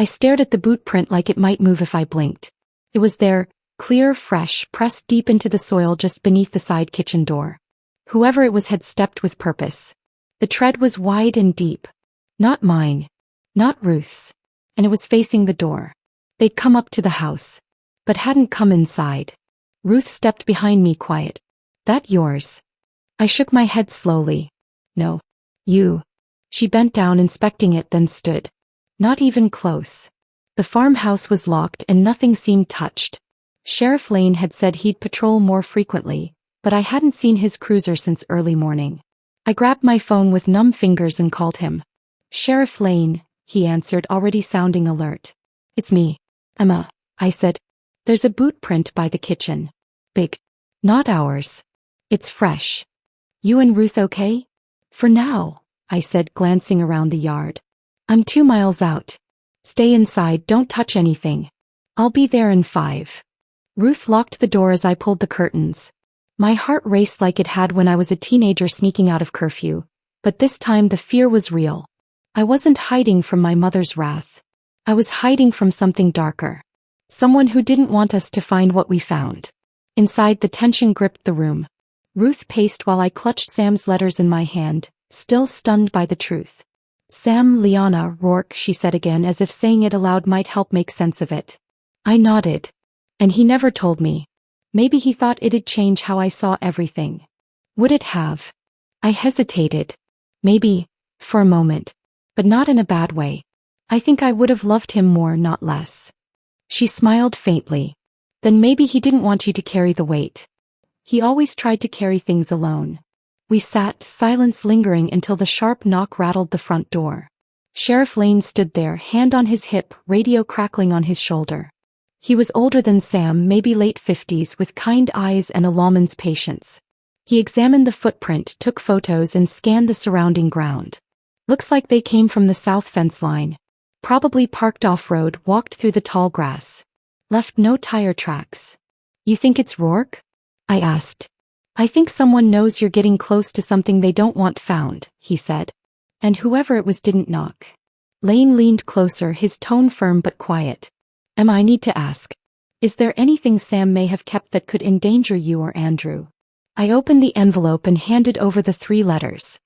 I stared at the boot print like it might move if I blinked. It was there, clear, fresh, pressed deep into the soil just beneath the side kitchen door. Whoever it was had stepped with purpose. The tread was wide and deep. Not mine. Not Ruth's. And it was facing the door. They'd come up to the house, but hadn't come inside. Ruth stepped behind me quiet. That yours? I shook my head slowly. No. You. She bent down inspecting it then stood. Not even close. The farmhouse was locked and nothing seemed touched. Sheriff Lane had said he'd patrol more frequently, but I hadn't seen his cruiser since early morning. I grabbed my phone with numb fingers and called him. Sheriff Lane, he answered, already sounding alert. It's me, Emma, I said. There's a boot print by the kitchen. Big. Not ours. It's fresh. You and Ruth okay? For now, I said, glancing around the yard. I'm 2 miles out. Stay inside, don't touch anything. I'll be there in 5. Ruth locked the door as I pulled the curtains. My heart raced like it had when I was a teenager sneaking out of curfew, but this time the fear was real. I wasn't hiding from my mother's wrath. I was hiding from something darker. Someone who didn't want us to find what we found. Inside, the tension gripped the room. Ruth paced while I clutched Sam's letters in my hand, still stunned by the truth. Sam Liana Rourke, she said again, as if saying it aloud might help make sense of it. I nodded. And he never told me. Maybe he thought it'd change how I saw everything. Would it have? I hesitated. Maybe, for a moment. But not in a bad way. I think I would have loved him more, not less. She smiled faintly. Then maybe he didn't want you to carry the weight. He always tried to carry things alone. We sat, silence lingering until the sharp knock rattled the front door. Sheriff Lane stood there, hand on his hip, radio crackling on his shoulder. He was older than Sam, maybe late 50s, with kind eyes and a lawman's patience. He examined the footprint, took photos, and scanned the surrounding ground. Looks like they came from the south fence line. Probably parked off-road, walked through the tall grass. Left no tire tracks. You think it's Rourke? I asked. I think someone knows you're getting close to something they don't want found, he said. And whoever it was didn't knock. Lane leaned closer, his tone firm but quiet. Emma, I need to ask. Is there anything Sam may have kept that could endanger you or Andrew? I opened the envelope and handed over the 3 letters.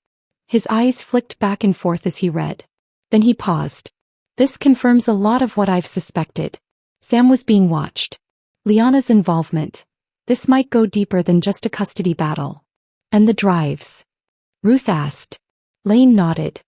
His eyes flicked back and forth as he read. Then he paused. This confirms a lot of what I've suspected. Sam was being watched. Liana's involvement. This might go deeper than just a custody battle. And the drives? Ruth asked. Lane nodded.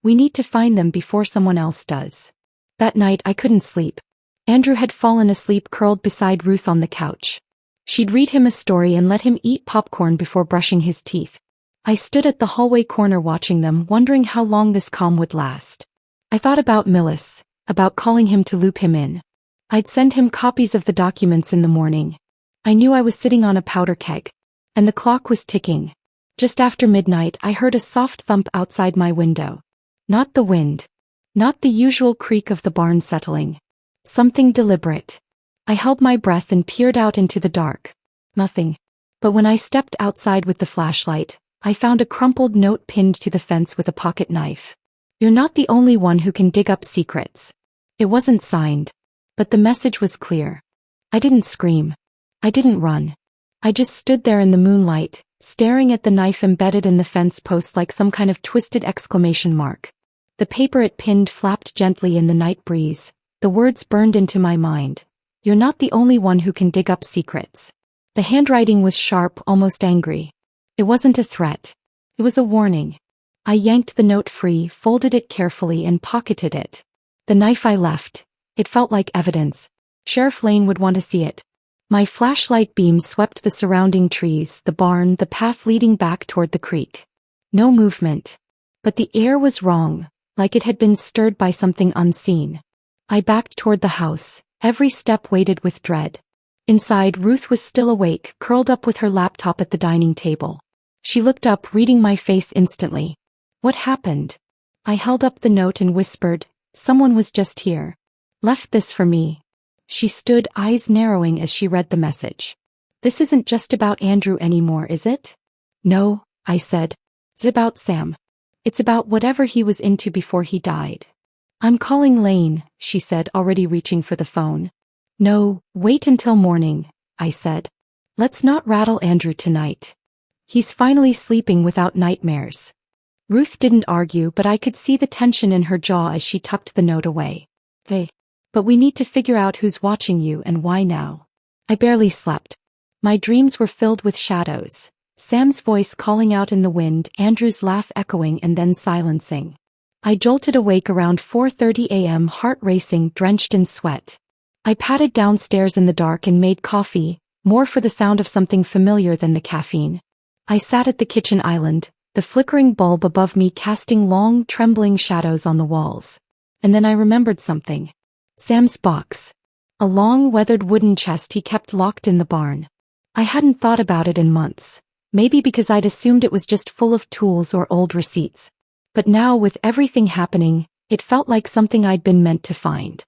We need to find them before someone else does. That night I couldn't sleep. Andrew had fallen asleep curled beside Ruth on the couch. She'd read him a story and let him eat popcorn before brushing his teeth. I stood at the hallway corner watching them, wondering how long this calm would last. I thought about Millis, about calling him to loop him in. I'd send him copies of the documents in the morning. I knew I was sitting on a powder keg. And the clock was ticking. Just after midnight I heard a soft thump outside my window. Not the wind. Not the usual creak of the barn settling. Something deliberate. I held my breath and peered out into the dark. Nothing. But when I stepped outside with the flashlight, I found a crumpled note pinned to the fence with a pocket knife. You're not the only one who can dig up secrets. It wasn't signed. But the message was clear. I didn't scream. I didn't run. I just stood there in the moonlight, staring at the knife embedded in the fence post like some kind of twisted exclamation mark. The paper it pinned flapped gently in the night breeze. The words burned into my mind. You're not the only one who can dig up secrets. The handwriting was sharp, almost angry. It wasn't a threat. It was a warning. I yanked the note free, folded it carefully, and pocketed it. The knife I left. It felt like evidence. Sheriff Lane would want to see it. My flashlight beam swept the surrounding trees, the barn, the path leading back toward the creek. No movement. But the air was wrong, like it had been stirred by something unseen. I backed toward the house, every step weighted with dread. Inside, Ruth was still awake, curled up with her laptop at the dining table. She looked up, reading my face instantly. What happened? I held up the note and whispered, someone was just here. Left this for me. She stood, eyes narrowing as she read the message. This isn't just about Andrew anymore, is it? No, I said. It's about Sam. It's about whatever he was into before he died. I'm calling Lane, she said, already reaching for the phone. No, wait until morning, I said. Let's not rattle Andrew tonight. He's finally sleeping without nightmares. Ruth didn't argue, but I could see the tension in her jaw as she tucked the note away. Hey. But we need to figure out who's watching you and why now. I barely slept. My dreams were filled with shadows. Sam's voice calling out in the wind, Andrew's laugh echoing and then silencing. I jolted awake around 4:30 a.m., heart racing, drenched in sweat. I padded downstairs in the dark and made coffee, more for the sound of something familiar than the caffeine. I sat at the kitchen island, the flickering bulb above me casting long, trembling shadows on the walls. And then I remembered something. Sam's box. A long, weathered wooden chest he kept locked in the barn. I hadn't thought about it in months, maybe because I'd assumed it was just full of tools or old receipts. But now, with everything happening, it felt like something I'd been meant to find.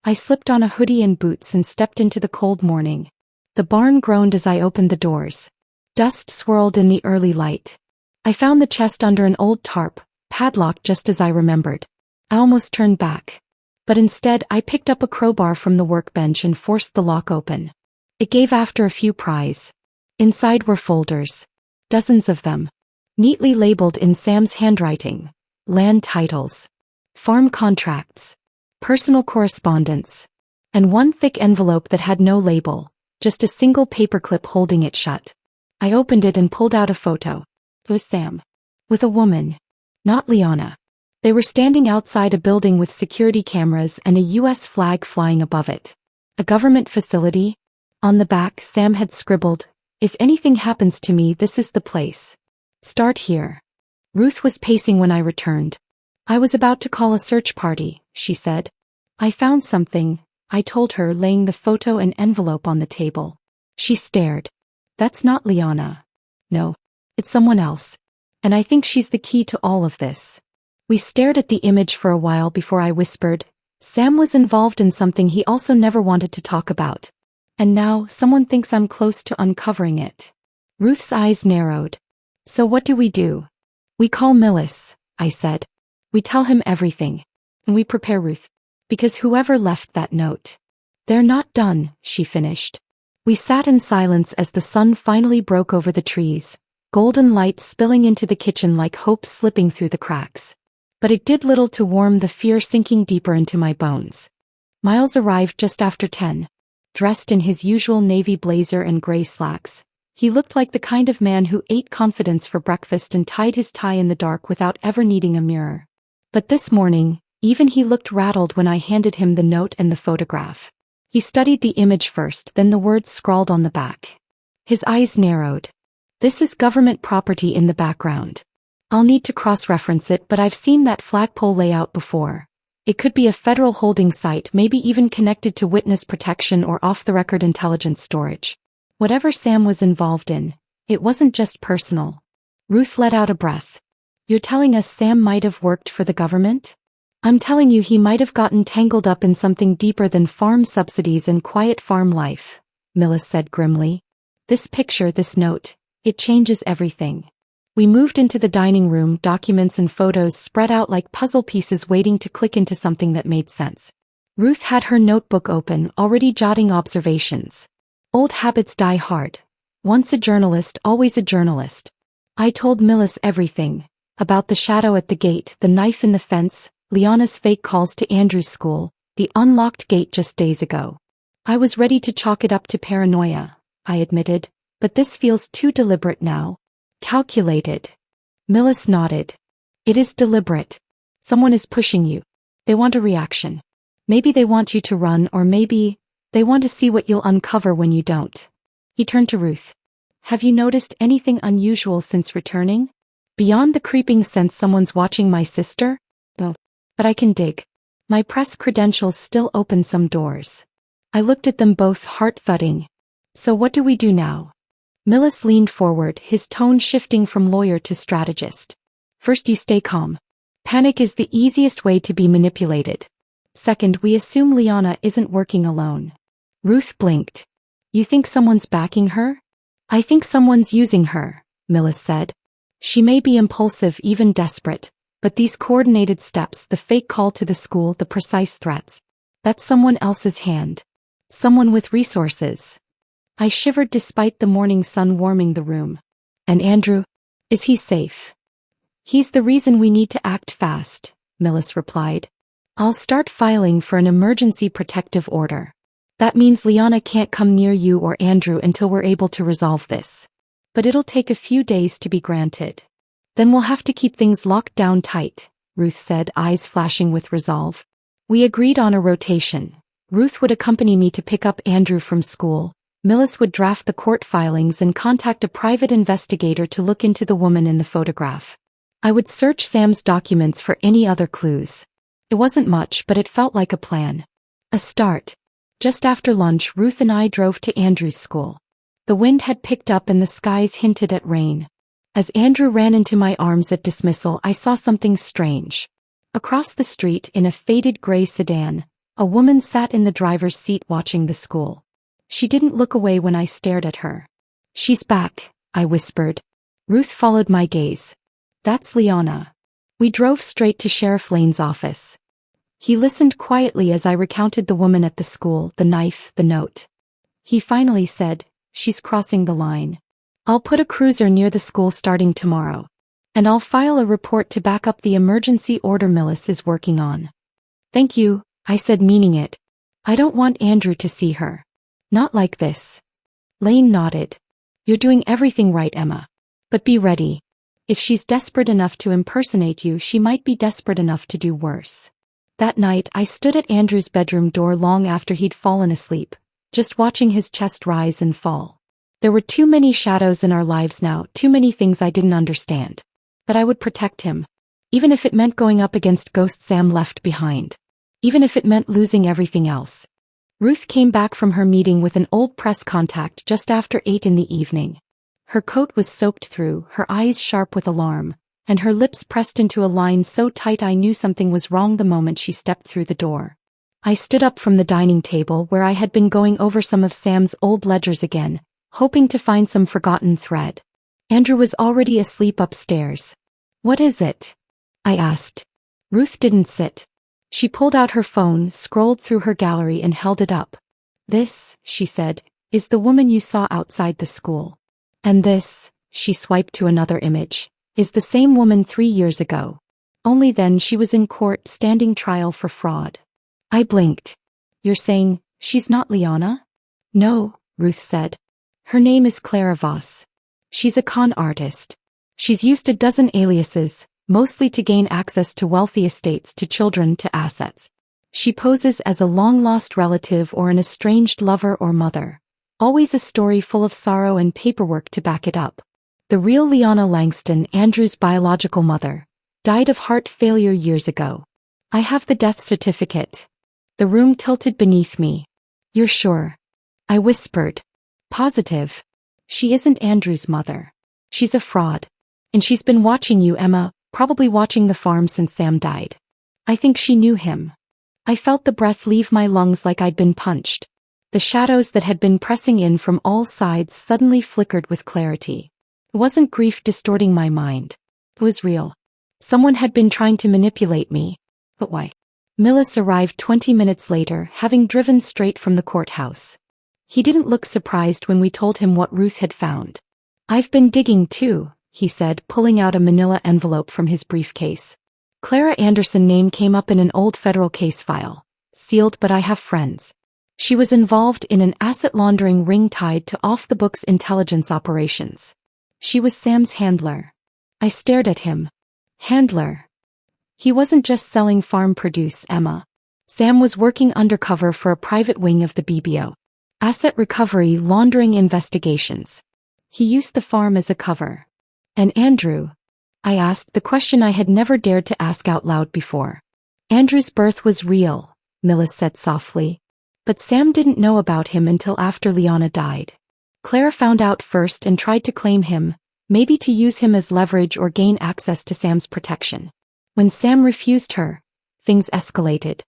I slipped on a hoodie and boots and stepped into the cold morning. The barn groaned as I opened the doors. Dust swirled in the early light. I found the chest under an old tarp, padlocked just as I remembered. I almost turned back. But instead I picked up a crowbar from the workbench and forced the lock open. It gave after a few pries. Inside were folders. Dozens of them. Neatly labeled in Sam's handwriting. Land titles. Farm contracts. Personal correspondence. And one thick envelope that had no label, just a single paperclip holding it shut. I opened it and pulled out a photo. It was Sam. With a woman. Not Liana. They were standing outside a building with security cameras and a U.S. flag flying above it. A government facility? On the back, Sam had scribbled, "If anything happens to me, this is the place. Start here." Ruth was pacing when I returned. "I was about to call a search party," she said. "I found something," I told her, laying the photo and envelope on the table. She stared. "That's not Liana." "No. It's someone else. And I think she's the key to all of this." We stared at the image for a while before I whispered, "Sam was involved in something he also never wanted to talk about. And now, someone thinks I'm close to uncovering it." Ruth's eyes narrowed. "So what do? "We call Millis," I said. "We tell him everything. And we prepare Ruth. Because whoever left that note." "They're not done," she finished. We sat in silence as the sun finally broke over the trees, golden light spilling into the kitchen like hope slipping through the cracks. But it did little to warm the fear sinking deeper into my bones. Miles arrived just after 10. Dressed in his usual navy blazer and gray slacks, he looked like the kind of man who ate confidence for breakfast and tied his tie in the dark without ever needing a mirror. But this morning, even he looked rattled when I handed him the note and the photograph. He studied the image first, then the words scrawled on the back. His eyes narrowed. "This is government property in the background. I'll need to cross-reference it, but I've seen that flagpole layout before. It could be a federal holding site, maybe even connected to witness protection or off-the-record intelligence storage. Whatever Sam was involved in, it wasn't just personal." Ruth let out a breath. "You're telling us Sam might have worked for the government?" "I'm telling you he might have gotten tangled up in something deeper than farm subsidies and quiet farm life," Millis said grimly. "This picture, this note, it changes everything." We moved into the dining room, documents and photos spread out like puzzle pieces waiting to click into something that made sense. Ruth had her notebook open, already jotting observations. Old habits die hard. Once a journalist, always a journalist. I told Millis everything. About the shadow at the gate, the knife in the fence, Liana's fake calls to Andrew's school, the unlocked gate just days ago. I was ready to chalk it up to paranoia, I admitted, but this feels too deliberate now. Calculated. Millis nodded. "It is deliberate. Someone is pushing you. They want a reaction. Maybe they want you to run, or maybe they want to see what you'll uncover when you don't." He turned to Ruth. "Have you noticed anything unusual since returning? Beyond the creeping sense someone's watching my sister?" "No. But I can dig. My press credentials still open some doors." I looked at them both, heart thudding. "So what do we do now?" Millis leaned forward, his tone shifting from lawyer to strategist. "First, you stay calm. Panic is the easiest way to be manipulated. Second, we assume Liana isn't working alone." Ruth blinked. "You think someone's backing her?" "I think someone's using her," Millis said. "She may be impulsive, even desperate, But these coordinated steps, the fake call to the school, the precise threats. That's someone else's hand. Someone with resources. I shivered despite the morning sun warming the room. And Andrew? Is he safe? He's the reason we need to act fast, Millis replied. I'll start filing for an emergency protective order. That means Liana can't come near you or Andrew until we're able to resolve this. But it'll take a few days to be granted. Then we'll have to keep things locked down tight, Ruth said, eyes flashing with resolve. We agreed on a rotation. Ruth would accompany me to pick up Andrew from school. Millis would draft the court filings and contact a private investigator to look into the woman in the photograph. I would search Sam's documents for any other clues. It wasn't much, but it felt like a plan. A start. Just after lunch, Ruth and I drove to Andrew's school. The wind had picked up and the skies hinted at rain. As Andrew ran into my arms at dismissal, I saw something strange. Across the street, in a faded gray sedan, a woman sat in the driver's seat watching the school. She didn't look away when I stared at her. She's back, I whispered. Ruth followed my gaze. That's Liana. We drove straight to Sheriff Lane's office. He listened quietly as I recounted the woman at the school, the knife, the note. He finally said, she's crossing the line. I'll put a cruiser near the school starting tomorrow. And I'll file a report to back up the emergency order Millis is working on. Thank you, I said, meaning it. I don't want Andrew to see her. Not like this. Lane nodded. You're doing everything right, Emma. But be ready. If she's desperate enough to impersonate you, she might be desperate enough to do worse. That night, I stood at Andrew's bedroom door long after he'd fallen asleep, just watching his chest rise and fall. There were too many shadows in our lives now, too many things I didn't understand. But I would protect him. Even if it meant going up against Ghost Sam left behind. Even if it meant losing everything else. Ruth came back from her meeting with an old press contact just after 8 in the evening. Her coat was soaked through, her eyes sharp with alarm, and her lips pressed into a line so tight I knew something was wrong the moment she stepped through the door. I stood up from the dining table where I had been going over some of Sam's old ledgers again, hoping to find some forgotten thread. Andrew was already asleep upstairs. What is it? I asked. Ruth didn't sit. She pulled out her phone, scrolled through her gallery and held it up. This, she said, is the woman you saw outside the school. And this, she swiped to another image, is the same woman 3 years ago. Only then she was in court standing trial for fraud. I blinked. You're saying, she's not Liana? No, Ruth said. Her name is Clara Voss. She's a con artist. She's used a dozen aliases, mostly to gain access to wealthy estates, to children, to assets. She poses as a long-lost relative or an estranged lover or mother. Always a story full of sorrow and paperwork to back it up. The real Liana Langston, Andrew's biological mother, died of heart failure years ago. I have the death certificate. The room tilted beneath me. You're sure? I whispered. Positive. She isn't Andrew's mother. She's a fraud. And she's been watching you, Emma, probably watching the farm since Sam died. I think she knew him. I felt the breath leave my lungs like I'd been punched. The shadows that had been pressing in from all sides suddenly flickered with clarity. It wasn't grief distorting my mind. It was real. Someone had been trying to manipulate me. But why? Millis arrived 20 minutes later, having driven straight from the courthouse. He didn't look surprised when we told him what Ruth had found. I've been digging too, he said, pulling out a manila envelope from his briefcase. Clara Anderson's name came up in an old federal case file. Sealed, but I have friends. She was involved in an asset laundering ring tied to off-the-books intelligence operations. She was Sam's handler. I stared at him. Handler. He wasn't just selling farm produce, Emma. Sam was working undercover for a private wing of the BBO. Asset recovery laundering investigations. He used the farm as a cover. And Andrew? I asked the question I had never dared to ask out loud before. Andrew's birth was real, Millis said softly. But Sam didn't know about him until after Liana died. Clara found out first and tried to claim him, maybe to use him as leverage or gain access to Sam's protection. When Sam refused her, things escalated.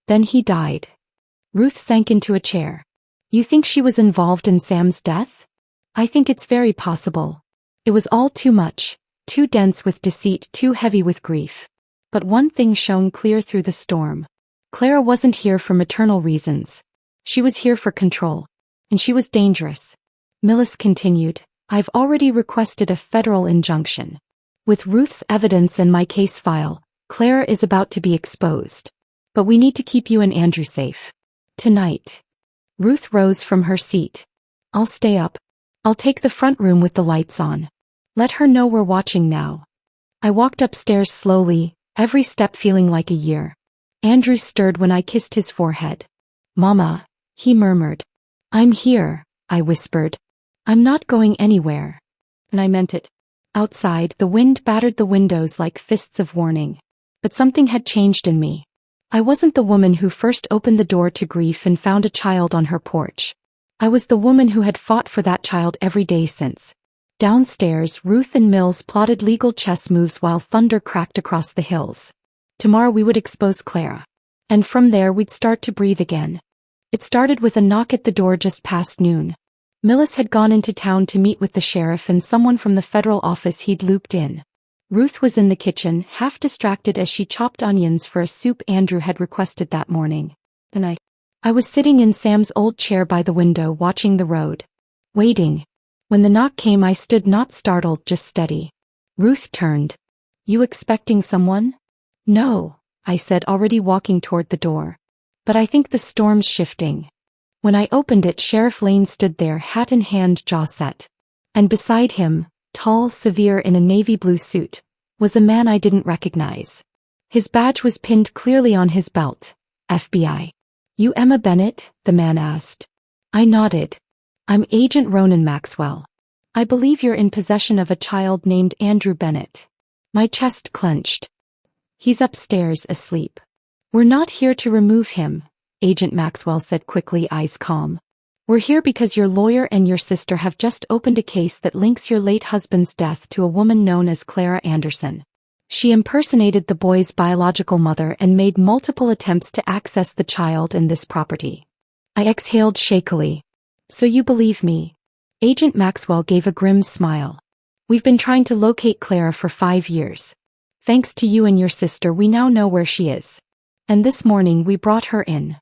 Then he died. Ruth sank into a chair. You think she was involved in Sam's death? I think it's very possible. It was all too much, too dense with deceit, too heavy with grief. But one thing shone clear through the storm. Clara wasn't here for maternal reasons. She was here for control. And she was dangerous. Millis continued, I've already requested a federal injunction. With Ruth's evidence and my case file, Clara is about to be exposed. But we need to keep you and Andrew safe. Tonight. Ruth rose from her seat. I'll stay up. I'll take the front room with the lights on. Let her know we're watching now. I walked upstairs slowly, every step feeling like a year. Andrew stirred when I kissed his forehead. Mama, he murmured. I'm here, I whispered. I'm not going anywhere. And I meant it. Outside, the wind battered the windows like fists of warning. But something had changed in me. I wasn't the woman who first opened the door to grief and found a child on her porch. I was the woman who had fought for that child every day since. Downstairs, Ruth and Mills plotted legal chess moves while thunder cracked across the hills. Tomorrow we would expose Clara. And from there we'd start to breathe again. It started with a knock at the door just past noon. Millis had gone into town to meet with the sheriff and someone from the federal office he'd looped in. Ruth was in the kitchen, half distracted as she chopped onions for a soup Andrew had requested that morning. And I was sitting in Sam's old chair by the window watching the road. Waiting. When the knock came I stood not startled, just steady. Ruth turned. You expecting someone? No, I said, already walking toward the door. But I think the storm's shifting. When I opened it, Sheriff Lane stood there, hat in hand, jaw set. And beside him, tall, severe in a navy blue suit, was a man I didn't recognize. His badge was pinned clearly on his belt. FBI. You Emma Bennett? The man asked. I nodded. I'm Agent Ronan Maxwell. I believe you're in possession of a child named Andrew Bennett. My chest clenched. He's upstairs, asleep. We're not here to remove him, Agent Maxwell said quickly, eyes calm. We're here because your lawyer and your sister have just opened a case that links your late husband's death to a woman known as Clara Anderson. She impersonated the boy's biological mother and made multiple attempts to access the child and this property. I exhaled shakily. So you believe me? Agent Maxwell gave a grim smile. We've been trying to locate Clara for 5 years. Thanks to you and your sister, we now know where she is. And this morning we brought her in.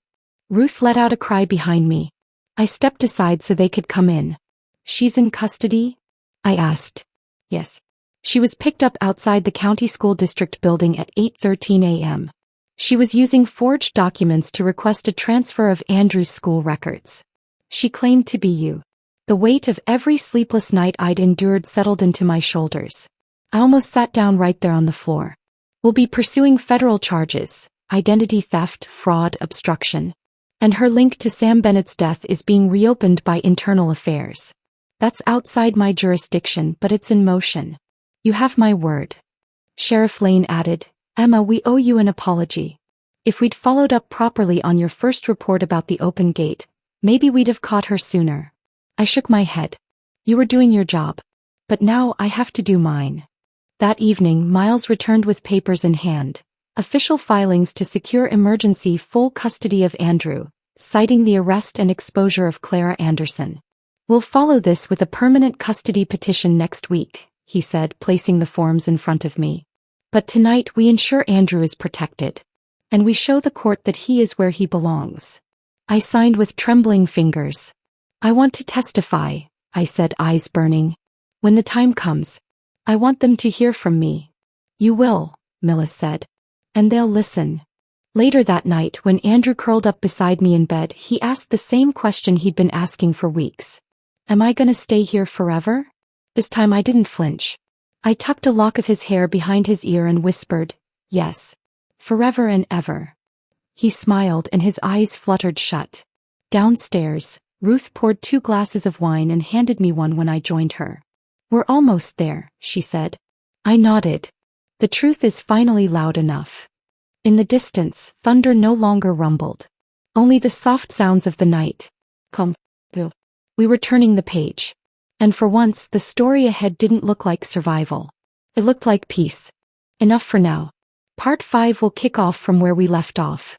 Ruth let out a cry behind me. I stepped aside so they could come in. She's in custody? I asked. Yes. She was picked up outside the county school district building at 8:13 a.m. She was using forged documents to request a transfer of Andrew's school records. She claimed to be you. The weight of every sleepless night I'd endured settled into my shoulders. I almost sat down right there on the floor. We'll be pursuing federal charges, identity theft, fraud, obstruction. And her link to Sam Bennett's death is being reopened by Internal Affairs. That's outside my jurisdiction, but it's in motion. You have my word. Sheriff Lane added, Emma, we owe you an apology. If we'd followed up properly on your first report about the open gate, maybe we'd have caught her sooner. I shook my head. You were doing your job. But now I have to do mine. That evening, Miles returned with papers in hand. Official filings to secure emergency full custody of Andrew, citing the arrest and exposure of Clara Anderson. We'll follow this with a permanent custody petition next week, he said, placing the forms in front of me. But tonight we ensure Andrew is protected. And we show the court that he is where he belongs. I signed with trembling fingers. I want to testify, I said, eyes burning. When the time comes, I want them to hear from me. You will, Millis said. And they'll listen. Later that night, when Andrew curled up beside me in bed, he asked the same question he'd been asking for weeks. Am I gonna stay here forever? This time I didn't flinch. I tucked a lock of his hair behind his ear and whispered, yes. Forever and ever. He smiled and his eyes fluttered shut. Downstairs, Ruth poured 2 glasses of wine and handed me one when I joined her. We're almost there, she said. I nodded. The truth is finally loud enough. In the distance, thunder no longer rumbled. Only the soft sounds of the night. Come, Bill. We were turning the page. And for once, the story ahead didn't look like survival. It looked like peace. Enough for now. Part 5 will kick off from where we left off.